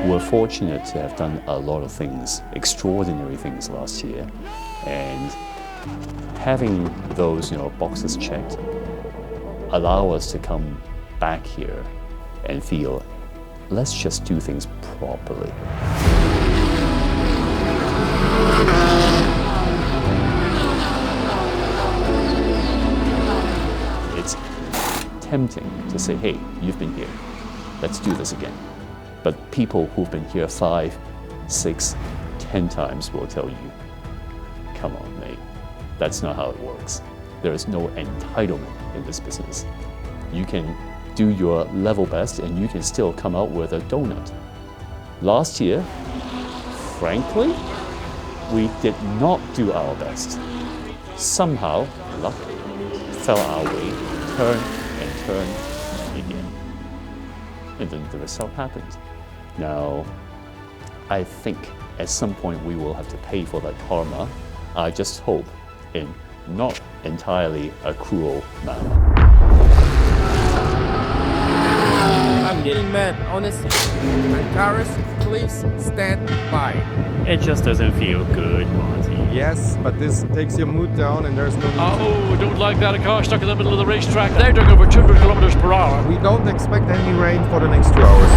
We're fortunate to have done a lot of things, extraordinary things last year, and having those boxes checked allow us to come back here and feel, let's just do things properly. It's tempting to say, hey, you've been here, let's do this again. But people who've been here 5, 6, 10 times will tell you, come on, mate, that's not how it works. There is no entitlement in this business. You can do your level best and you can still come out with a donut. Last year, frankly, we did not do our best. Somehow, luck fell our way, turn and turn again. And then the result happened. Now, I think at some point we will have to pay for that karma. I just hope in not entirely a cruel manner. I'm getting mad, honestly. Antares, please stand by. It just doesn't feel good, Monty. Yes, but this takes your mood down and there's no need. Oh, don't like that. A car stuck in the middle of the racetrack. They're doing over 200 kilometers per hour. We don't expect any rain for the next 2 hours.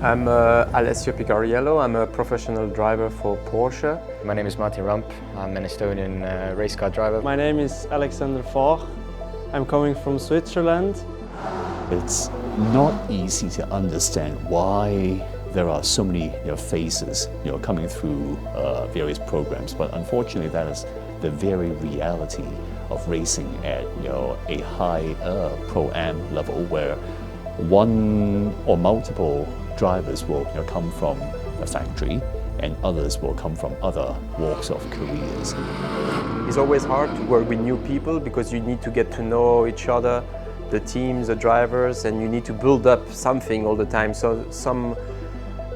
I'm Alessio Picariello. I'm a professional driver for Porsche. My name is Martin Ramp. I'm an Estonian race car driver. My name is Alexander Foch. I'm coming from Switzerland. It's not easy to understand why there are so many faces coming through various programs, but unfortunately that is the very reality of racing at a high Pro-Am level, where one or multiple drivers will come from a factory and others will come from other walks of careers. It's always hard to work with new people because you need to get to know each other, the teams, the drivers, and you need to build up something all the time. So some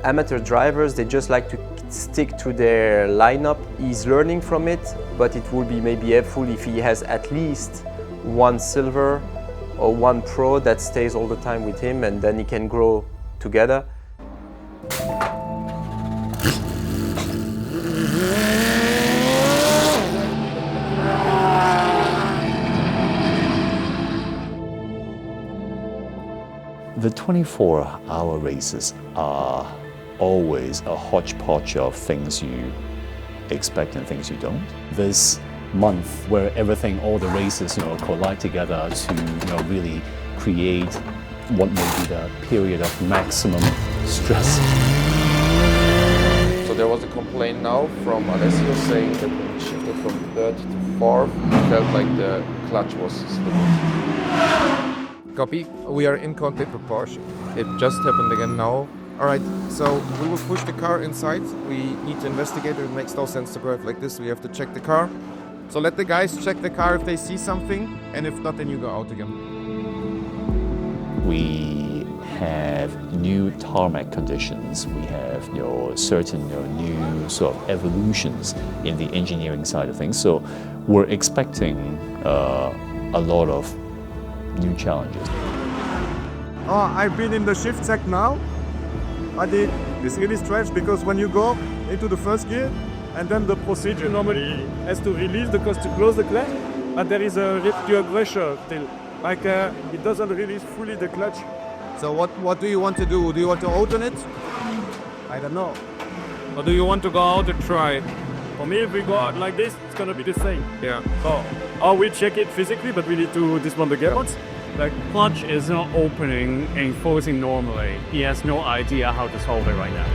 amateur drivers, they just like to stick to their lineup. He's learning from it, but it would be maybe helpful if he has at least one silver or one pro that stays all the time with him, and then he can grow together. The 24-hour races are always a hodgepodge of things you expect and things you don't. This month, where all the races collide together to really create what may be the period of maximum stress. So there was a complaint now from Alessio saying that when he shifted from 3rd to 4th, he felt like the clutch was slipping. Copy. We are in contact with Porsche. It just happened again now. Alright, so we will push the car inside. We need to investigate it. It makes no sense to drive like this. We have to check the car. So let the guys check the car if they see something, and if not, then you go out again. We have new tarmac conditions. We have certain new sort of evolutions in the engineering side of things. So we're expecting a lot of new challenges. Oh, I've been in the shift sec now. It's really strange because when you go into the first gear, and then the procedure normally has to release the clutch to close the clutch, but there is a residual pressure still. Like it doesn't release fully the clutch. So what do you want to do? Do you want to alternate? I don't know. Or do you want to go out and try? For me, if we go out like this, it's gonna be the same. Yeah. So, or we check it physically, but we need to dismount the gearbox. The clutch is not opening and closing normally. He has no idea how to solve it right now.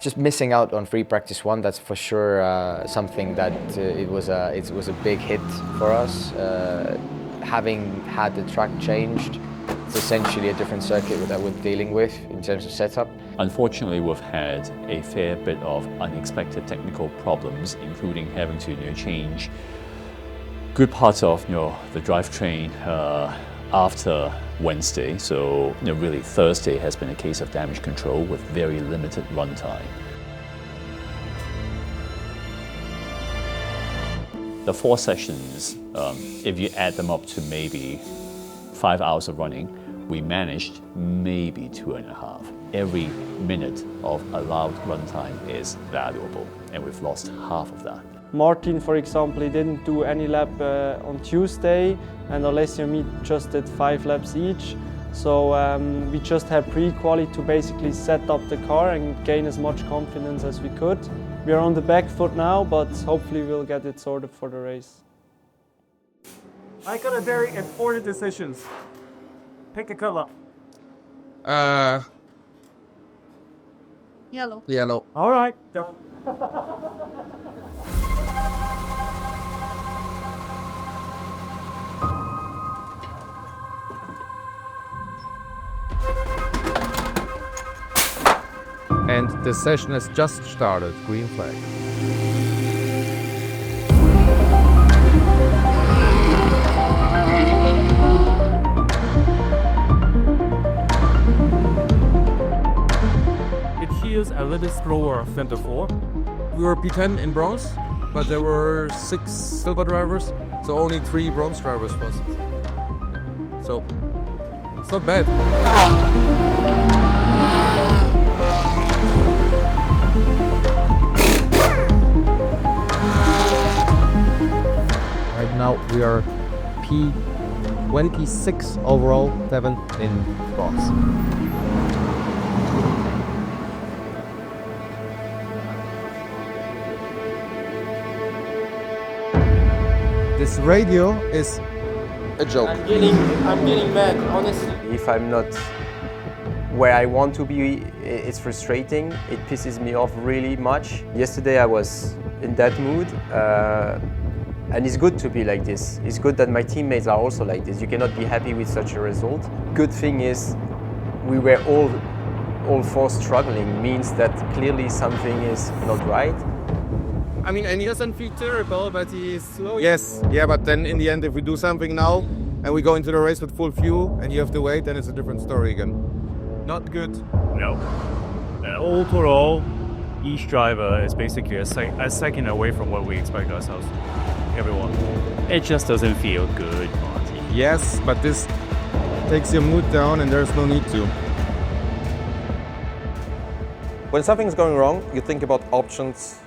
Just missing out on free practice 1, that's for sure something that it was a big hit for us. having had the track changed, it's essentially a different circuit that we're dealing with in terms of setup. Unfortunately, we've had a fair bit of unexpected technical problems, including having to change good parts of the drivetrain after Wednesday. So really Thursday has been a case of damage control with very limited runtime. The 4 sessions, if you add them up to maybe 5 hours of running, we managed maybe 2.5. Every minute of allowed runtime is valuable, and we've lost half of that. Martin, for example, he didn't do any lap on Tuesday, and Alessio and me just did 5 laps each. So we just had pre-quali to basically set up the car and gain as much confidence as we could. We are on the back foot now, but hopefully we'll get it sorted for the race. I got a very important decision. Pick a color. Yellow. Yellow. All right. And the session has just started. Green flag. A little slower than the 4. We were P10 in bronze, but there were 6 silver drivers, so only 3 bronze drivers was. So it's not bad. Right now we are P26 overall, 7 in bronze. This radio is a joke. I'm getting mad, honestly. If I'm not where I want to be, it's frustrating. It pisses me off really much. Yesterday I was in that mood, and it's good to be like this. It's good that my teammates are also like this. You cannot be happy with such a result. Good thing is we were all 4 struggling, means that clearly something is not right. I mean, and he doesn't feel terrible, but he is slow. Yes, yeah, but then in the end, if we do something now and we go into the race with full fuel and you have to wait, then it's a different story again. Not good. No. Overall, each driver is basically a second away from what we expect ourselves. Everyone. It just doesn't feel good, Marty. Yes, but this takes your mood down and there's no need to. When something's going wrong, you think about options,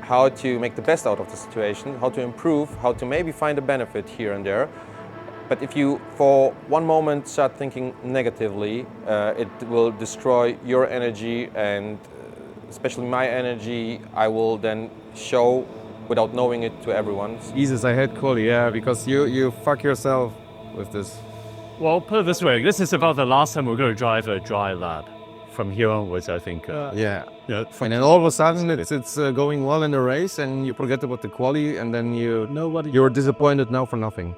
how to make the best out of the situation, how to improve, how to maybe find a benefit here and there. But if you, for one moment, start thinking negatively, it will destroy your energy and especially my energy. I will then show without knowing it to everyone. Jesus, I hate quali, yeah, because you fuck yourself with this. Well, put it this way, this is about the last time we're going to drive a dry lap. From here onwards, I think. Yeah. And then all of a sudden it's going well in the race and you forget about the quali and then you're disappointed now for nothing.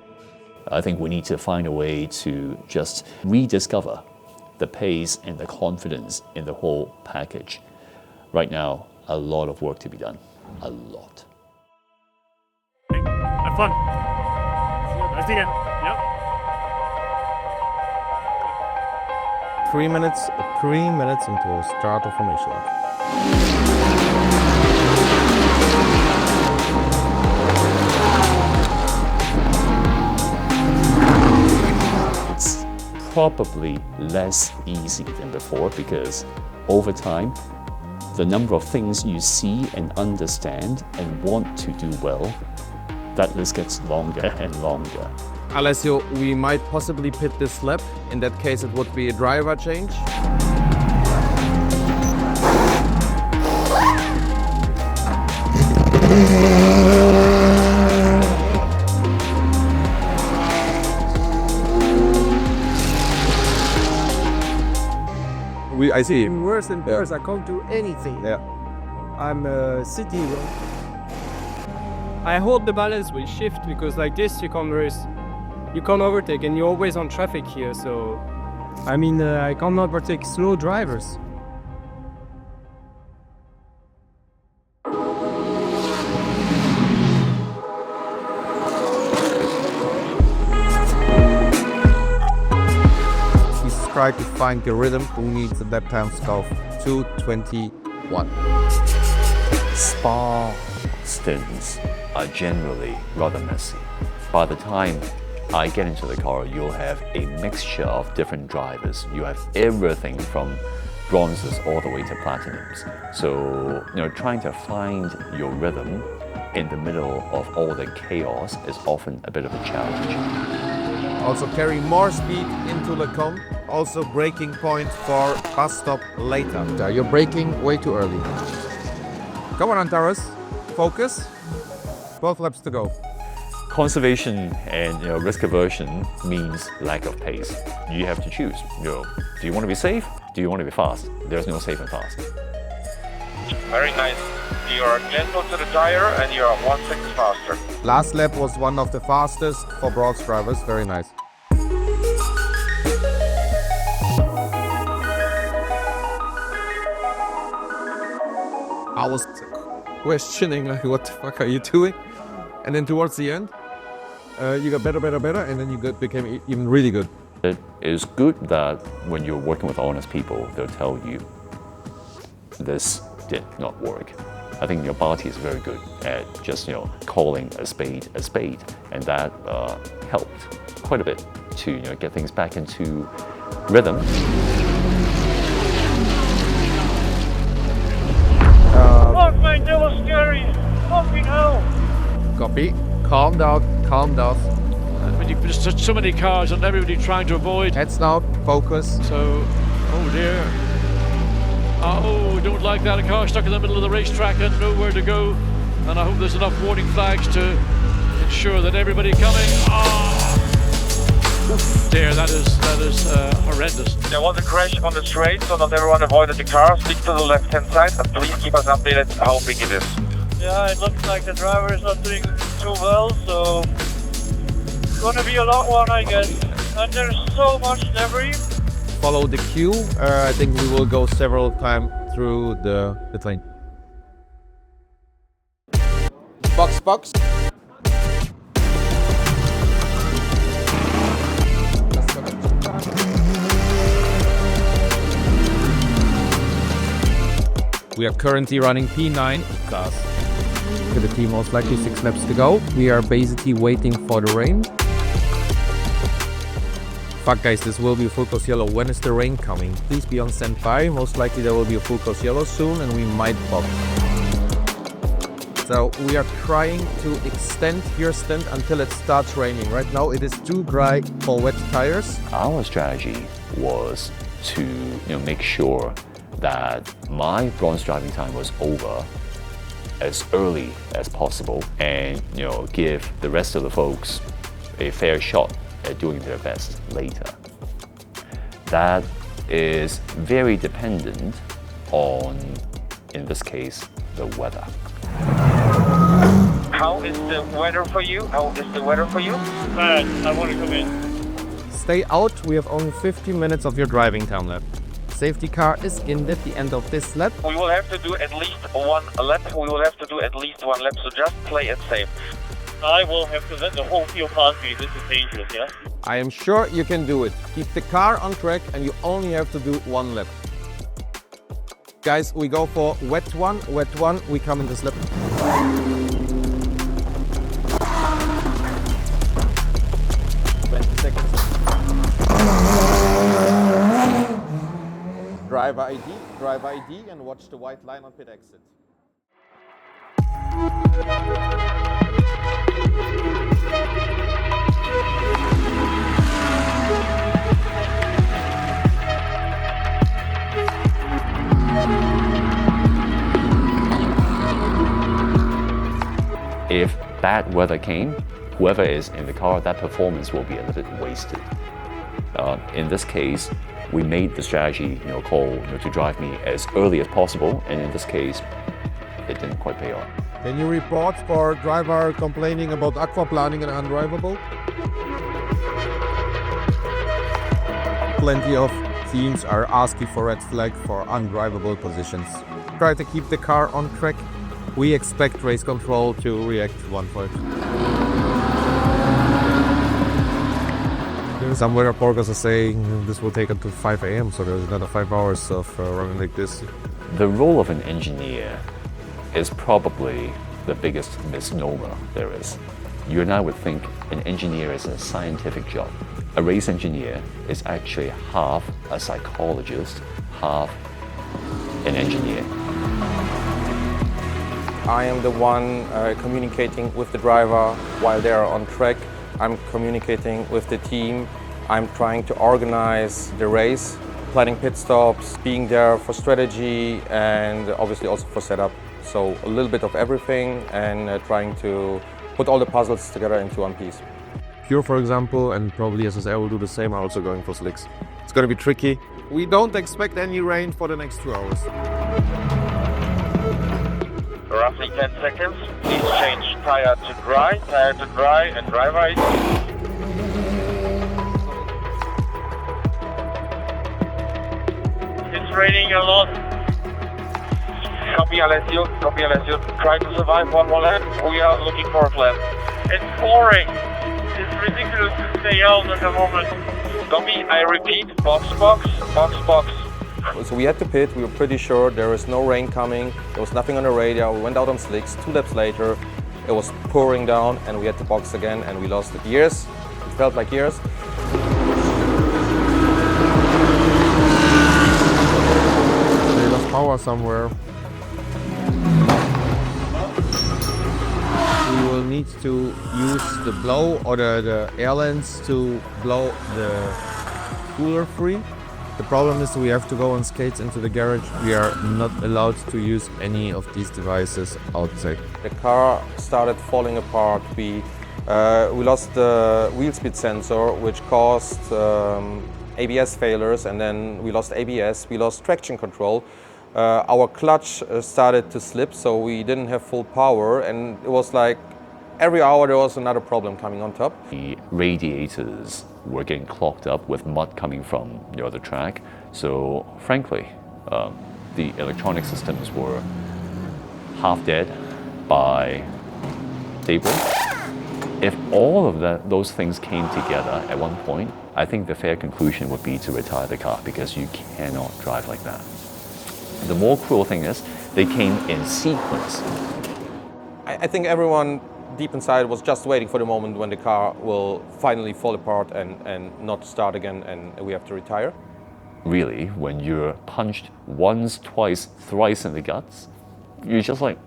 I think we need to find a way to just rediscover the pace and the confidence in the whole package. Right now, a lot of work to be done. A lot. Have fun. Nice to get. Yep. 3 minutes into start of formation lap. It's probably less easy than before because over time, the number of things you see and understand and want to do well, that list gets longer and longer. Alessio, we might possibly pit this lap. In that case, it would be a driver change. I see. Worse than worse, I can't do anything. Yeah. I'm a city road. I hold the balance with shift because like this you can't race. you can't overtake, and you're always on traffic here, so... I mean, I can't overtake slow drivers. He's trying to find the rhythm who needs a lap time of 2:21. Spa stints are generally rather messy. By the time I get into the car, you'll have a mixture of different drivers. You have everything from bronzes all the way to platinums. So, trying to find your rhythm in the middle of all the chaos is often a bit of a challenge. Also carry more speed into the con. Also braking point for bus stop later. You're braking way too early. Come on, Antares. Focus. Both laps to go. Conservation and risk aversion means lack of pace. You have to choose. Do you want to be safe? Do you want to be fast? There's no safe and fast. Very nice. You are gentle to the tire and you are 1 second faster. Last lap was one of the fastest for broad drivers. Very nice. I was questioning, like, what the fuck are you doing? And then towards the end, you got better, and then you became even really good. It is good that when you're working with honest people, they'll tell you this did not work. I think Barty is very good at just calling a spade, and that helped quite a bit to get things back into rhythm. Fuck, man, that was scary. Fucking hell. Copy. Calm down. When you just so many cars and everybody trying to avoid. Heads down. Focus. So, oh dear. Oh, don't like that. A car stuck in the middle of the racetrack and nowhere to go. And I hope there's enough warning flags to ensure that everybody coming. Oh, dear, that is horrendous. There was a crash on the straight, so not everyone avoided the car. Stick to the left-hand side and please keep us updated how big it is. Yeah, it looks like the driver is not doing too well, so it's gonna be a long one, I guess. And there's so much debris. Follow the queue. I think we will go several times through the lane. Box. We are currently running P9 class. For the team, most likely 6 laps to go. We are basically waiting for the rain. Fuck guys, this will be a full course yellow. When is the rain coming? Please be on standby. Most likely there will be a full course yellow soon and we might pop. So we are trying to extend your stint until it starts raining. Right now it is too dry for wet tires. Our strategy was to make sure that my bronze driving time was over as early as possible and give the rest of the folks a fair shot at doing their best later. That is very dependent on, in this case, the weather. How is the weather for you? Bad. I want to come in. Stay out. We have only 15 minutes of your driving time left. Safety car is in at the end of this lap. We will have to do at least one lap. So just play it safe. I will have to let the whole field pass me. This is dangerous, yeah? I am sure you can do it. Keep the car on track and you only have to do 1 lap. Guys, we go for wet one, we come in this lap. Driver ID and watch the white line on pit exit. If bad weather came, whoever is in the car, that performance will be a little bit wasted. In this case, we made the strategy call to drive me as early as possible, and in this case, it didn't quite pay off. Can you report for driver complaining about aquaplaning and undrivable? plenty of teams are asking for red flag for undrivable positions. Try to keep the car on track. We expect race control to react to one point. Some weather forecasts are saying this will take until 5 a.m., so there's another 5 hours of running like this. The role of an engineer is probably the biggest misnomer there is. You and I would think an engineer is a scientific job. A race engineer is actually half a psychologist, half an engineer. I am the one communicating with the driver while they are on track. I'm communicating with the team. I'm trying to organize the race, planning pit stops, being there for strategy, and obviously also for setup. So a little bit of everything, and trying to put all the puzzles together into one piece. Pure, for example, and probably SSL will do the same, are also going for slicks. It's going to be tricky. We don't expect any rain for the next 2 hours. Roughly 10 seconds. Please change tire to dry, and dry right. It's raining a lot. Copy Alessio. Try to survive one more lap. We are looking for a flat. It's pouring. It's ridiculous to stay out at the moment. Copy, I repeat, box. So we had to pit. We were pretty sure there was no rain coming. There was nothing on the radar. We went out on slicks. 2 laps later, it was pouring down, and we had to box again, and we lost years. It felt like years. They lost power somewhere. We will need to use the blow or the air lens to blow the cooler free. The problem is we have to go on skates into the garage. We are not allowed to use any of these devices outside. The car started falling apart. We lost the wheel speed sensor, which caused ABS failures, and then we lost ABS. We lost traction control. Our clutch started to slip, so we didn't have full power, and it was like every hour there was another problem coming on top. The radiators were getting clogged up with mud coming from the other track. So frankly, the electronic systems were half dead by daybreak. If all of those things came together at one point, I think the fair conclusion would be to retire the car, because you cannot drive like that. The more cruel thing is, they came in sequence. I think everyone deep inside was just waiting for the moment when the car will finally fall apart and not start again, and we have to retire. Really, when you're punched once, twice, thrice in the guts, you're just like,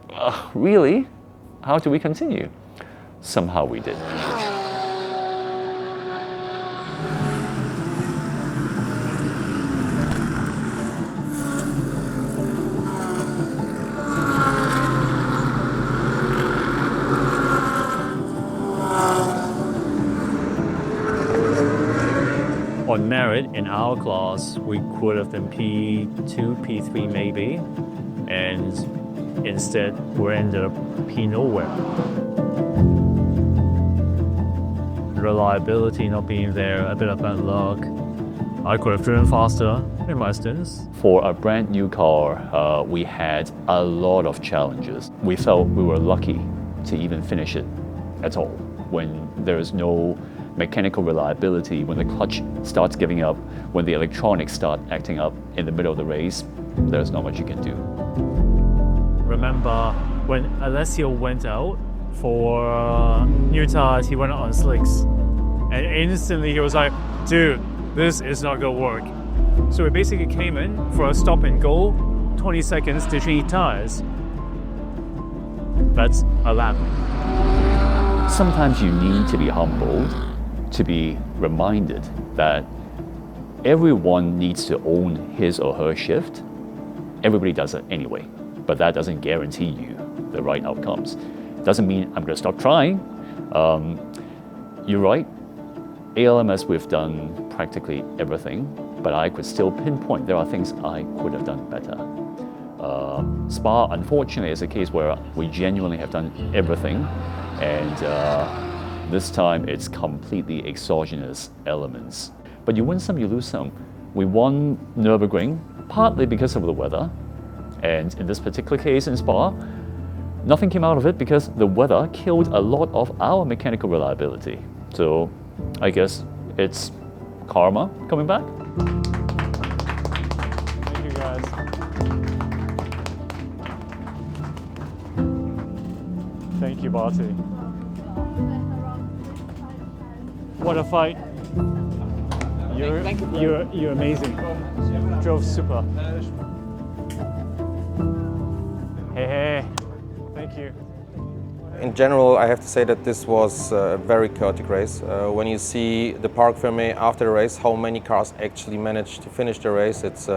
really? How do we continue? Somehow we did. On merit, in our class, we could have been P2, P3 maybe, and instead we ended up P nowhere. Reliability not being there, a bit of bad luck. I could have driven faster in my stints. For a brand new car, we had a lot of challenges. We felt we were lucky to even finish it at all. When there is no mechanical reliability, when the clutch starts giving up, when the electronics start acting up in the middle of the race, there's not much you can do. Remember when Alessio went out for new tires, he went out on slicks. And instantly he was like, dude, this is not gonna work. So we basically came in for a stop and go, 20 seconds to change tires. That's a lap. Sometimes you need to be humbled, to be reminded that everyone needs to own his or her shift. Everybody does it anyway, but that doesn't guarantee you the right outcomes. Doesn't mean I'm going to stop trying. You're right, ALMS we've done practically everything, but I could still pinpoint there are things I could have done better. Spa, unfortunately, is a case where we genuinely have done everything, and this time it's completely exogenous elements. But you win some, you lose some. We won Nürburgring partly because of the weather, and in this particular case in Spa, nothing came out of it because the weather killed a lot of our mechanical reliability. So I guess it's karma coming back. Thank you, guys. Thank you, Barty. What a fight. You're amazing. Drove super. Hey. Thank you. In general, I have to say that this was a very chaotic race. When you see the Parc Fermé after the race, how many cars actually managed to finish the race, it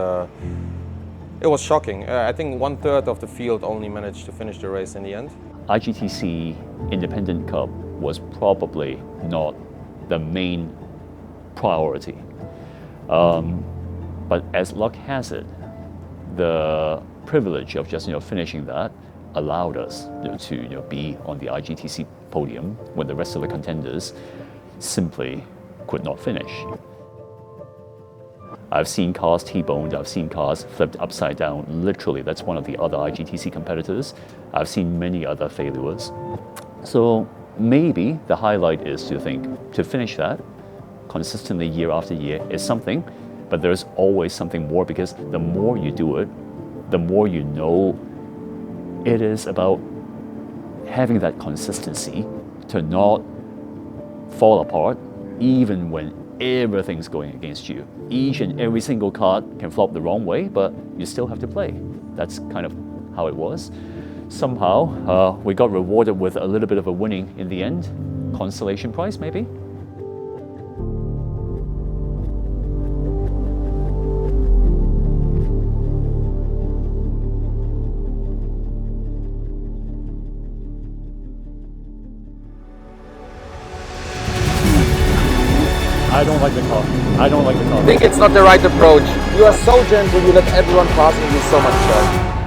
was shocking. I think 1/3 of the field only managed to finish the race in the end. IGTC Independent Cup was probably not the main priority. But as luck has it, the privilege of just finishing that allowed us to be on the IGTC podium when the rest of the contenders simply could not finish. I've seen cars T-boned, I've seen cars flipped upside down, literally. That's one of the other IGTC competitors. I've seen many other failures. So maybe the highlight is to finish that consistently year after year is something, but there's always something more, because the more you do it, the more you know it is about having that consistency to not fall apart even when everything's going against you. Each and every single card can flop the wrong way, but you still have to play. That's kind of how it was. Somehow, we got rewarded with a little bit of a winning in the end. Consolation prize, maybe? I don't like the car. I think it's not the right approach. You are so gentle, you let everyone pass and you so much time.